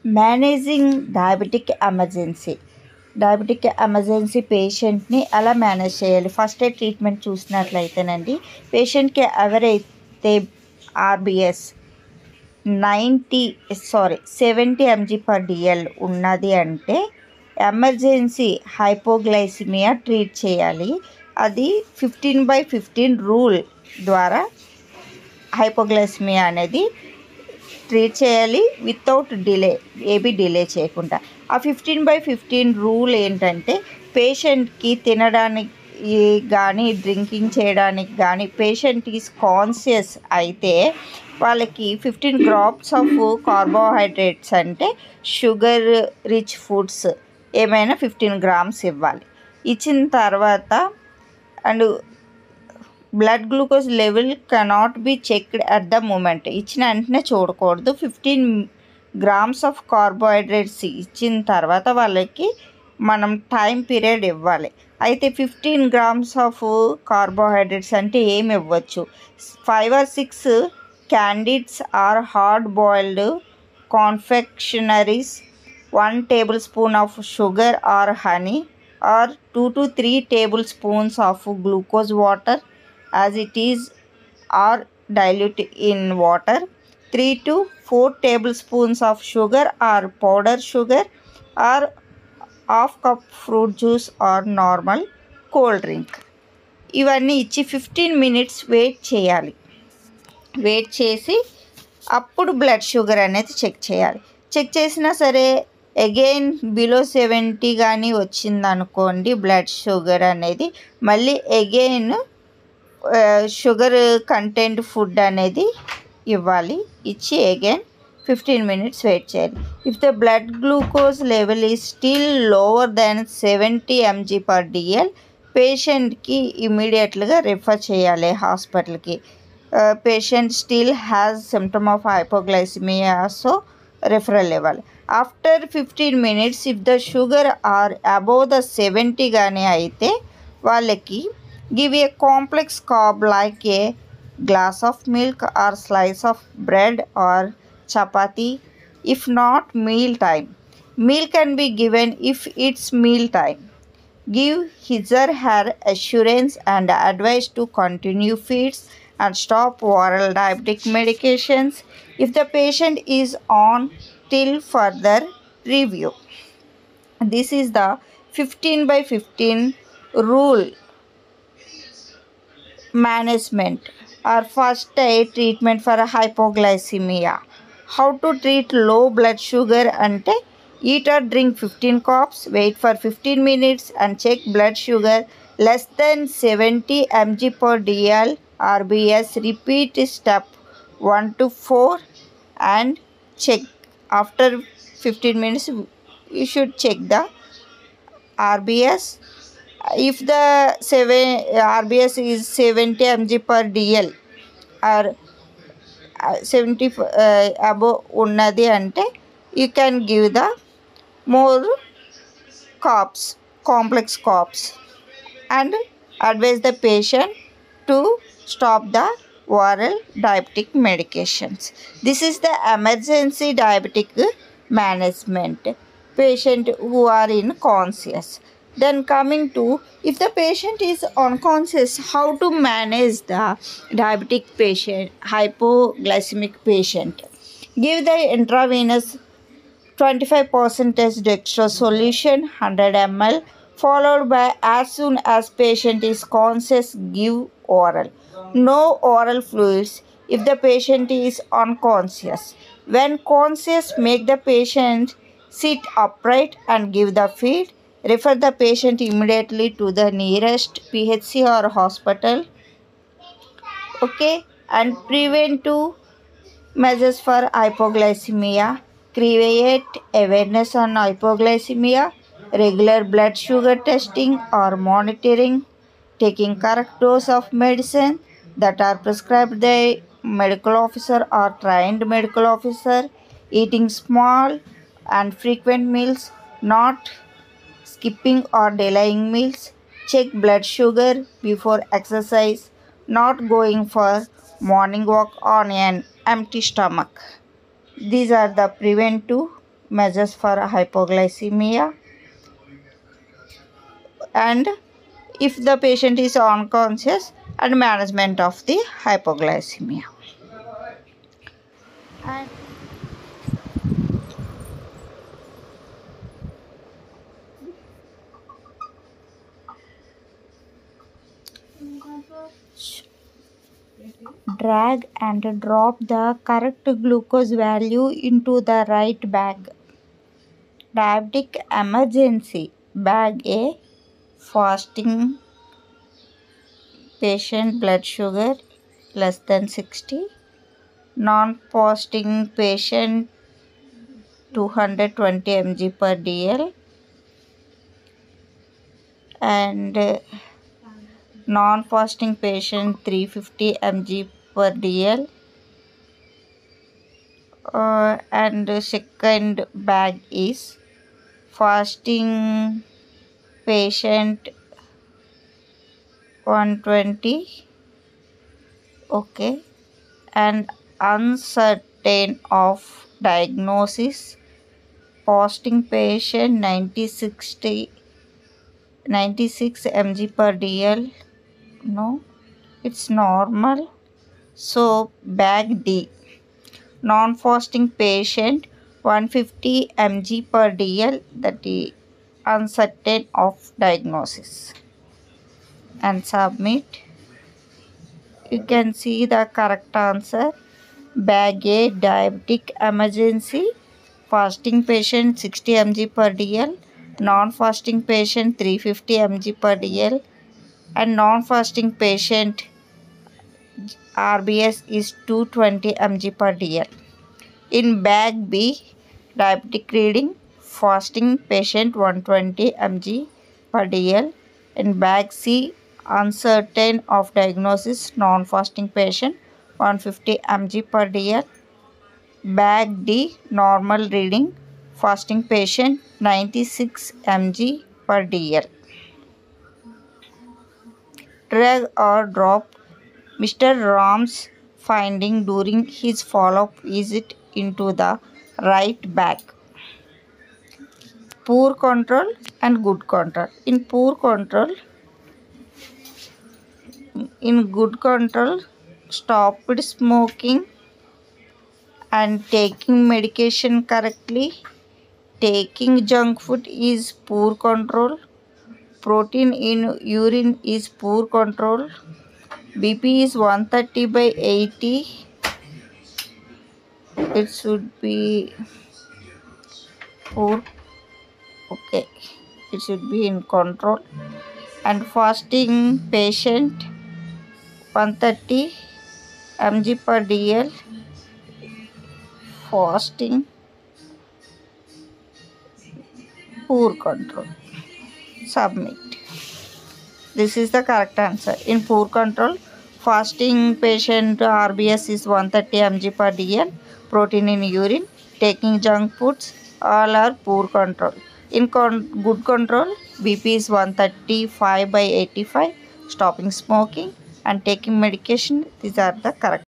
Managing diabetic emergency పేషెంట్ని ఎలా manage చేయాలి? ఫస్ట్ ఎయిడ్ ట్రీట్మెంట్ చూసినట్లయితేనండి, పేషెంట్కి ఎవరైతే ఆర్బిఎస్ 70 mg/dl ఉన్నది అంటే ఎమర్జెన్సీ హైపోగ్లైసిమియా ట్రీట్ చేయాలి. అది 15/15 రూల్ ద్వారా హైపోగ్లైసిమియా అనేది ట్రీట్ చేయాలి వితౌట్ డిలే, ఏబీ డిలే చేయకుండా. ఆ 15/15 రూల్ ఏంటంటే, పేషెంట్కి తినడానికి కానీ డ్రింకింగ్ చేయడానికి కానీ పేషెంట్ ఈజ్ కాన్షియస్ అయితే వాళ్ళకి 15 గ్రామ్స్ ఆఫ్ కార్బోహైడ్రేట్స్ అంటే షుగర్ రిచ్ ఫుడ్స్ ఏమైనా 15 గ్రామ్స్ ఇవ్వాలి. ఇచ్చిన తర్వాత and blood glucose level cannot be checked at the moment. ఇచ్చిన వెంటనే చూడకూడదు. 15 గ్రామ్స్ ఆఫ్ కార్బోహైడ్రేట్స్ ఇచ్చిన తర్వాత వాళ్ళకి మనం టైం పీరియడ్ ఇవ్వాలి. అయితే 15 గ్రామ్స్ ఆఫ్ కార్బోహైడ్రేట్స్ అంటే ఏమి ఇవ్వచ్చు? 5 or 6 candies or hard boiled confectioneries, 1 tablespoon of sugar or honey, or 2 to 3 tablespoons of glucose water as it is or dilute in water, 3 to 4 tablespoons of sugar or powder sugar, or half cup fruit juice or normal cold drink. ఇవన్నీ ఇచ్చి 15 minutes wait చేయాలి. Wait చేసి అప్పుడు blood sugar అనేది check చేయాలి. Check చేసినా సరే again below 70 కానీ వచ్చిందనుకోండి బ్లడ్ షుగర్ అనేది, మళ్ళీ అగైన్ షుగర్ కంటెంట్ ఫుడ్ అనేది ఇవ్వాలి. ఇచ్చి అగైన్ 15 minutes వెయిట్ చేయాలి. If the blood glucose level is still lower than 70 mg/dl, పేషెంట్కి ఇమీడియట్గా రిఫర్ చేయాలి హాస్పిటల్కి. Patient still has symptom of hypoglycaemia, so referral ఇవ్వాలి. After 15 minutes if the sugar are above the 70 కానీ అయితే వాళ్ళకి give a complex carb like a glass of milk or slice of bread or chapati. If not meal time, meal can be given if it's meal time. Give his or her assurance and advice to continue feeds and stop oral diabetic medications if the patient is on till further review. This is the 15/15 rule management or first aid treatment for hypoglycemia. How to treat low blood sugar అంటే eat or drink 15 cups, wait for 15 minutes and check blood sugar less than 70 mg/dl RBS. Repeat step 1 to 4 and check. After 15 minutes you should check the RBS. If the RBS is 70 mg/dl or 70 above ఉన్నది అంటే you can give the more carbs, complex carbs, and advise the patient to stop the oral diabetic medications. This is the emergency diabetic management patient who are in conscious. Then coming to, if the patient is unconscious, how to manage the diabetic patient, hypoglycemic patient? Give the intravenous 25% dextrose solution 100 ml, followed by as soon as patient is conscious give oral. No oral fluids if the patient is unconscious. When conscious, make the patient sit upright and give the feed. Refer the patient immediately to the nearest PHC or hospital. Okay, and preventive measures for hypoglycemia: create awareness on hypoglycemia, regular blood sugar testing or monitoring, taking correct dose of medicine that are prescribed by medical officer or trained medical officer, eating small and frequent meals, not skipping or delaying meals, check blood sugar before exercise, not going for morning walk on an empty stomach. These are the preventive measures for hypoglycemia, and if the patient is unconscious, and management of the hypoglycemia. And drag and drop the correct glucose value into the right bag. Diabetic emergency bag A, fasting patient blood sugar less than 60, non-fasting patient 220 mg per dl, and non-fasting patient 350 mg per dl. And the second bag is fasting patient 120, okay, and uncertain of diagnosis, fasting patient 96 mg per dl. No, it's normal. So bag D, non-fasting patient 150 mg per dl, that is uncertain of diagnosis, and submit. You can see the correct answer. Bag A, diabetic emergency, fasting patient 60 mg per dl, non-fasting patient 350 mg per dl, and non-fasting patient RBS is 220 mg per dl. In bag B, diabetic reading, fasting patient 120 mg per dl. In bag C, uncertain of diagnosis, non-fasting patient 150 mg per dl. Bag D, normal reading, fasting patient 96 mg per dl. Drag or drop Mr. Ram's finding during his follow-up visit into the right bag. Poor control and good control. In good control, stopped smoking and taking medication correctly. Taking junk food is poor control. Protein in urine is poor control. BP is 130 by 80. It should be poor. Okay, it should be in control. And fasting patient 130 mg per dl. Fasting, poor control. Submit. This is the correct answer. In poor control, fasting patient RBS is 130 mg per dl. Protein in urine, taking junk foods, all are poor control. In good control, BP is 135 by 85, stopping smoking and taking medication. These are the correct.